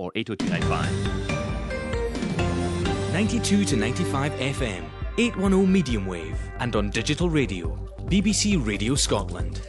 or 80295. 92 to 95 FM, 810 medium wave, and on digital radio, BBC Radio Scotland.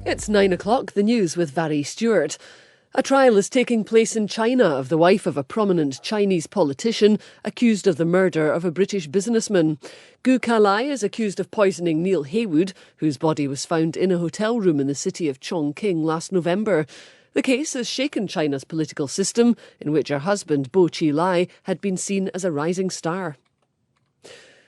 It's 9 o'clock, the news with Vary Stewart. A trial is taking place in China of the wife of a prominent Chinese politician accused of the murder of a British businessman. Gu Kalai is accused of poisoning Neil Haywood, whose body was found in a hotel room in the city of Chongqing last November. The case has shaken China's political system, in which her husband, Bo Chi-lai, had been seen as a rising star.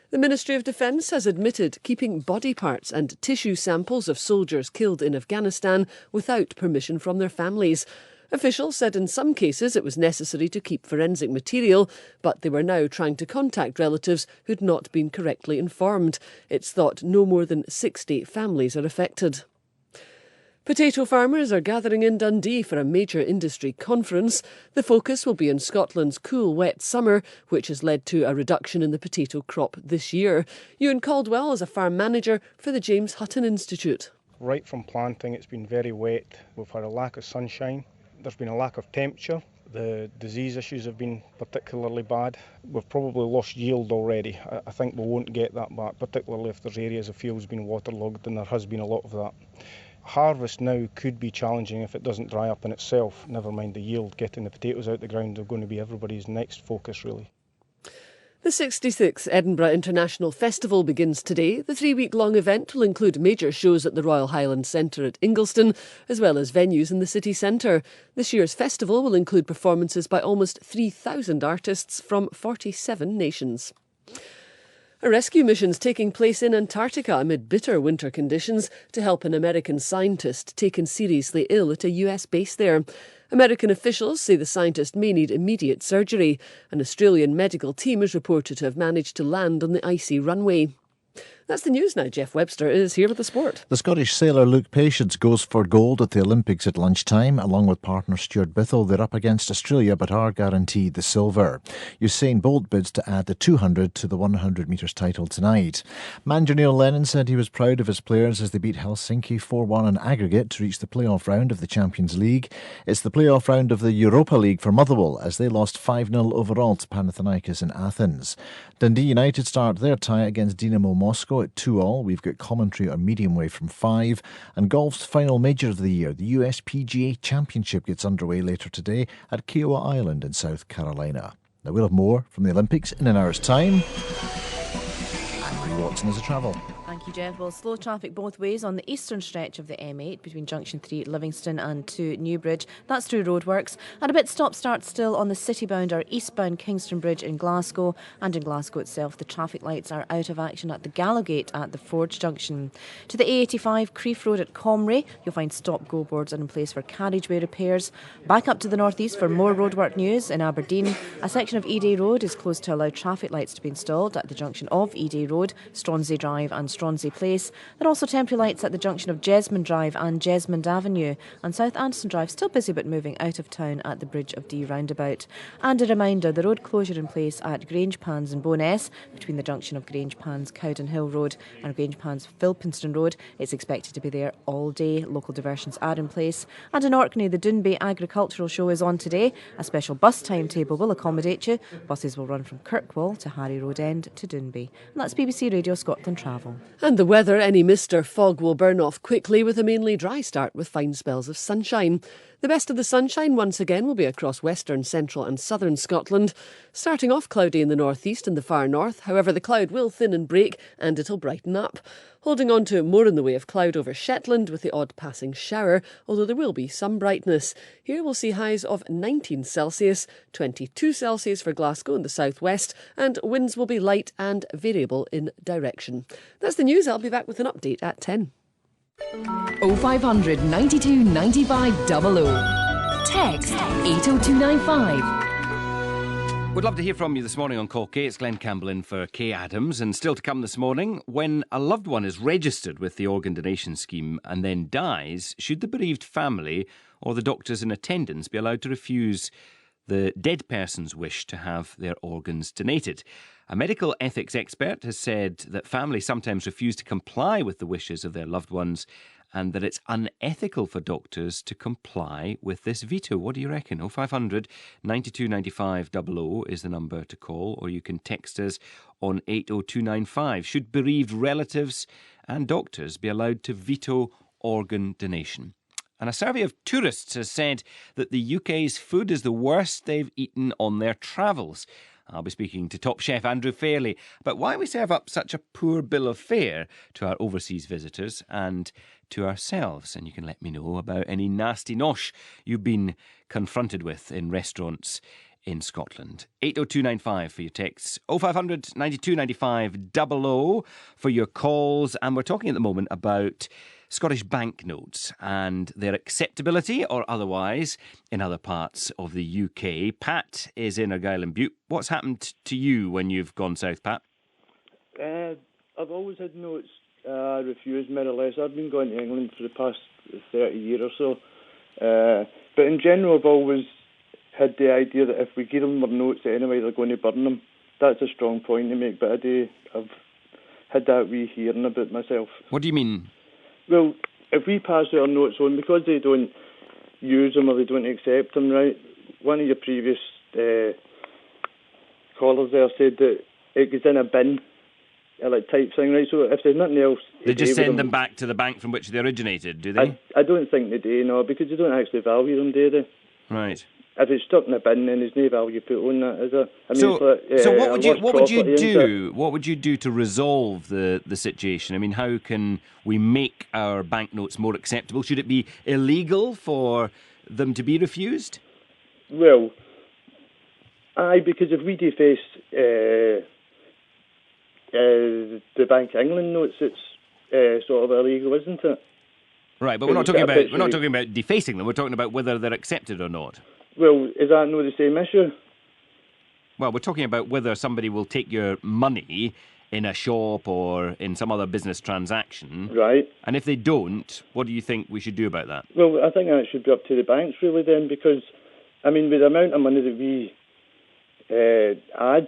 The Ministry of Defence has admitted keeping body parts and tissue samples of soldiers killed in Afghanistan without permission from their families. Officials said in some cases it was necessary to keep forensic material, but they were now trying to contact relatives who'd not been correctly informed. It's thought no more than 60 families are affected. Potato farmers are gathering in Dundee for a major industry conference. The focus will be on Scotland's cool, wet summer, which has led to a reduction in the potato crop this year. Ewan Caldwell is a farm manager for the James Hutton Institute. Right from planting, it's been very wet. We've had a lack of sunshine. There's been a lack of temperature. The disease issues have been particularly bad. We've probably lost yield already. I think we won't get that back, particularly if there's areas of fields being waterlogged, and there has been a lot of that. Harvest now could be challenging if it doesn't dry up in itself, never mind the yield. Getting the potatoes out the ground are going to be everybody's next focus, really. The 66th Edinburgh International Festival begins today. The 3-week-long event will include major shows at the Royal Highland Centre at Ingliston, as well as venues in the city centre. This year's festival will include performances by almost 3,000 artists from 47 nations. A rescue mission's taking place in Antarctica amid bitter winter conditions to help an American scientist taken seriously ill at a US base there. American officials say the scientist may need immediate surgery. An Australian medical team is reported to have managed to land on the icy runway. That's the news now. Jeff Webster is here with the sport. The Scottish sailor Luke Patience goes for gold at the Olympics at lunchtime. Along with partner Stuart Bithell, they're up against Australia but are guaranteed the silver. Usain Bolt bids to add the 200 to the 100 metres title tonight. Manager Neil Lennon said he was proud of his players as they beat Helsinki 4-1 in aggregate to reach the playoff round of the Champions League. It's the playoff round of the Europa League for Motherwell as they lost 5-0 overall to Panathinaikos in Athens. Dundee United start their tie against Dinamo Moscow at 2-2. We've got commentary on medium wave from 5. And golf's final major of the year, the US PGA Championship, gets underway later today at Kiowa Island in South Carolina. Now we'll have more from the Olympics in an hour's time. Andrew Watson is a travel. Thank you, Jeff. Well, slow traffic both ways on the eastern stretch of the M8 between Junction 3 Livingston and 2 Newbridge. That's through roadworks. And a bit stop-start still on the city-bound or eastbound Kingston Bridge in Glasgow. And in Glasgow itself, the traffic lights are out of action at the Gallowgate at the Forge Junction. To the A85 Creef Road at Comrie, you'll find stop-go boards are in place for carriageway repairs. Back up to the northeast for more roadwork news in Aberdeen. A section of Eday Road is closed to allow traffic lights to be installed at the junction of Eday Road, Stronsay Drive and Stronsay Place. There are also temporary lights at the junction of Jesmond Drive and Jesmond Avenue. And South Anderson Drive still busy but moving out of town at the Bridge of Dee roundabout. And a reminder, the road closure in place at Grange Pans and Bowness between the junction of Grange Pans Cowden Hill Road and Grange Pans Philpinston Road. It's expected to be there all day. Local diversions are in place. And in Orkney, the Doonby Agricultural Show is on today. A special bus timetable will accommodate you. Buses will run from Kirkwall to Harry Road End to Doonby. And that's BBC Radio Scotland Travel. And the weather, any mist or fog will burn off quickly with a mainly dry start with fine spells of sunshine. The best of the sunshine once again will be across western, central and southern Scotland. Starting off cloudy in the northeast and the far north, however the cloud will thin and break and it'll brighten up. Holding on to more in the way of cloud over Shetland with the odd passing shower, although there will be some brightness. Here we'll see highs of 19 Celsius, 22 Celsius for Glasgow in the southwest, and winds will be light and variable in direction. That's the news. I'll be back with an update at 10. 0500 92 95 00. Text 80295. We'd love to hear from you this morning on Call Kaye. It's Glenn Campbell in for Kaye Adams. And still to come this morning, when a loved one is registered with the organ donation scheme and then dies, should the bereaved family or the doctors in attendance be allowed to refuse the dead person's wish to have their organs donated? A medical ethics expert has said that families sometimes refuse to comply with the wishes of their loved ones and that it's unethical for doctors to comply with this veto. What do you reckon? 0500 92 95 00 is the number to call, or you can text us on 80295. Should bereaved relatives and doctors be allowed to veto organ donation? And a survey of tourists has said that the UK's food is the worst they've eaten on their travels. I'll be speaking to top chef Andrew Fairley about why we serve up such a poor bill of fare to our overseas visitors and to ourselves. And you can let me know about any nasty nosh you've been confronted with in restaurants in Scotland. 80295 for your texts, 0500 92 95 00 for your calls. And we're talking at the moment about Scottish banknotes and their acceptability or otherwise in other parts of the UK. Pat is in Argyll and Bute. What's happened to you when you've gone south, Pat? I've always had notes refused, more or less. I've been going to England for the past 30 years or so. But in general, I've always had the idea that if we give them our notes anyway, they're going to burn them. That's a strong point to make, but I've had that wee hearing about myself. What do you mean? Well, if we pass our notes on, because they don't use them or they don't accept them, right? One of your previous callers there said that it goes in a bin, like type thing, right? So if there's nothing else... They just send them back to the bank from which they originated, do they? I don't think they do, no, because they don't actually value them, do they? Right. If it's stuck in a bin, then there's no value put on that, is there? I mean, so what would you do? What would you do to resolve the situation? I mean, how can we make our banknotes more acceptable? Should it be illegal for them to be refused? Well, aye, because if we deface the Bank of England notes, it's sort of illegal, isn't it? Right, but we're not talking about defacing them. We're talking about whether they're accepted or not. Well, is that not the same issue? Well, we're talking about whether somebody will take your money in a shop or in some other business transaction. Right. And if they don't, what do you think we should do about that? Well, I think that should be up to the banks, really, then, because, I mean, with the amount of money that we add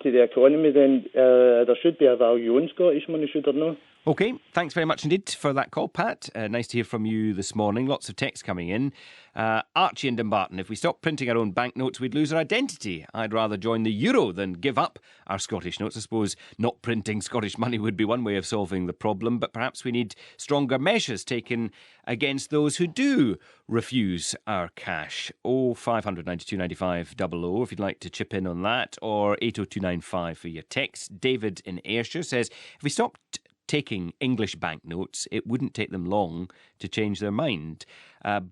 to the economy, then there should be a value on Scottish money, should there not? OK, thanks very much indeed for that call, Pat. Nice to hear from you this morning. Lots of texts coming in. Archie in Dumbarton, if we stopped printing our own banknotes, we'd lose our identity. I'd rather join the euro than give up our Scottish notes. I suppose not printing Scottish money would be one way of solving the problem, but perhaps we need stronger measures taken against those who do refuse our cash. 0500 92 95 00 if you'd like to chip in on that, or 80295 for your text. David in Ayrshire says, if we stopped taking English banknotes, it wouldn't take them long to change their mind.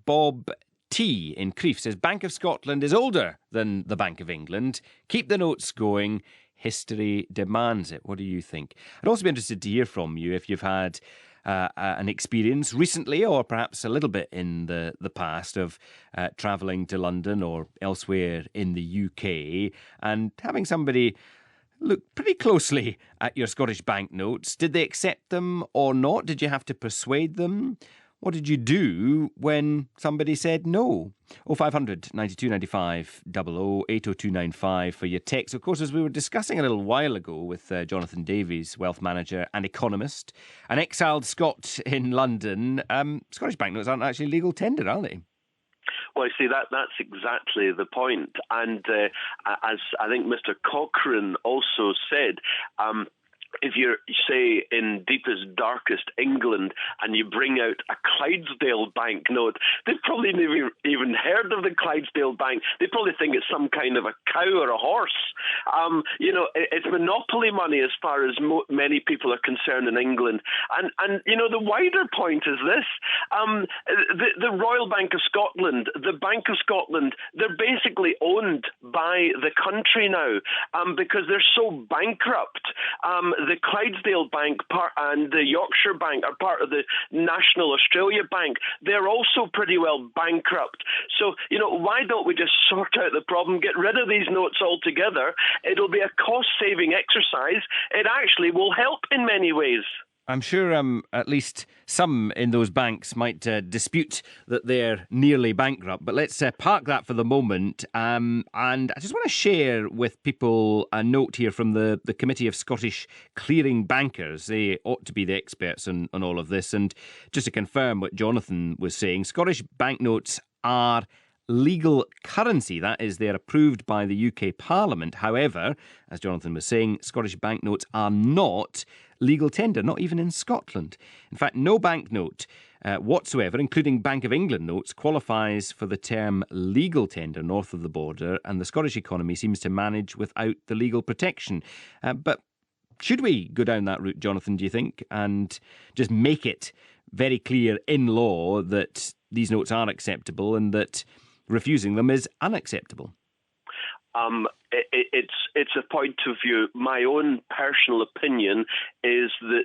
Bob T in Crieff says, Bank of Scotland is older than the Bank of England. Keep the notes going. History demands it. What do you think? I'd also be interested to hear from you if you've had an experience recently or perhaps a little bit in the past of travelling to London or elsewhere in the UK and having somebody look pretty closely at your Scottish banknotes. Did they accept them or not? Did you have to persuade them? What did you do when somebody said no? 0500 92 95 00 80295 for your text. Of course, as we were discussing a little while ago with Jonathan Davies, wealth manager and economist, an exiled Scot in London, Scottish banknotes aren't actually legal tender, are they? Well, see, that's exactly the point. And as I think Mr. Cochrane also said, if you're, say, in deepest, darkest England and you bring out a Clydesdale banknote, they've probably never even heard of the Clydesdale Bank. They probably think it's some kind of a cow or a horse. It's monopoly money as far as many people are concerned in England. And the wider point is this. The Royal Bank of Scotland, the Bank of Scotland, they're basically owned by the country now because they're so bankrupt. The Clydesdale Bank and the Yorkshire Bank are part of the National Australia Bank. They're also pretty well bankrupt. So, why don't we just sort out the problem, get rid of these notes altogether? It'll be a cost-saving exercise. It actually will help in many ways. I'm sure at least some in those banks might dispute that they're nearly bankrupt. But let's park that for the moment. And I just want to share with people a note here from the Committee of Scottish Clearing Bankers. They ought to be the experts on all of this. And just to confirm what Jonathan was saying, Scottish banknotes are legal currency. That is, they're approved by the UK Parliament. However, as Jonathan was saying, Scottish banknotes are not legal tender, not even in Scotland. In fact, no banknote whatsoever, including Bank of England notes, qualifies for the term legal tender north of the border, and the Scottish economy seems to manage without the legal protection. But should we go down that route, Jonathan, do you think, and just make it very clear in law that these notes are acceptable and that refusing them is unacceptable? It's a point of view. My own personal opinion is that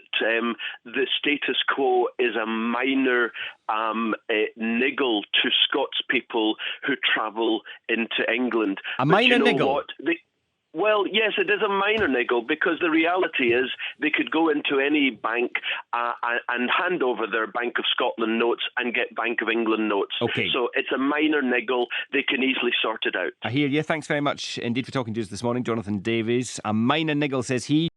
the status quo is a minor niggle to Scots people who travel into England. A minor niggle? What? Well, yes, it is a minor niggle, because the reality is they could go into any bank and hand over their Bank of Scotland notes and get Bank of England notes. Okay. So it's a minor niggle. They can easily sort it out. I hear you. Thanks very much indeed for talking to us this morning, Jonathan Davies. A minor niggle, says he.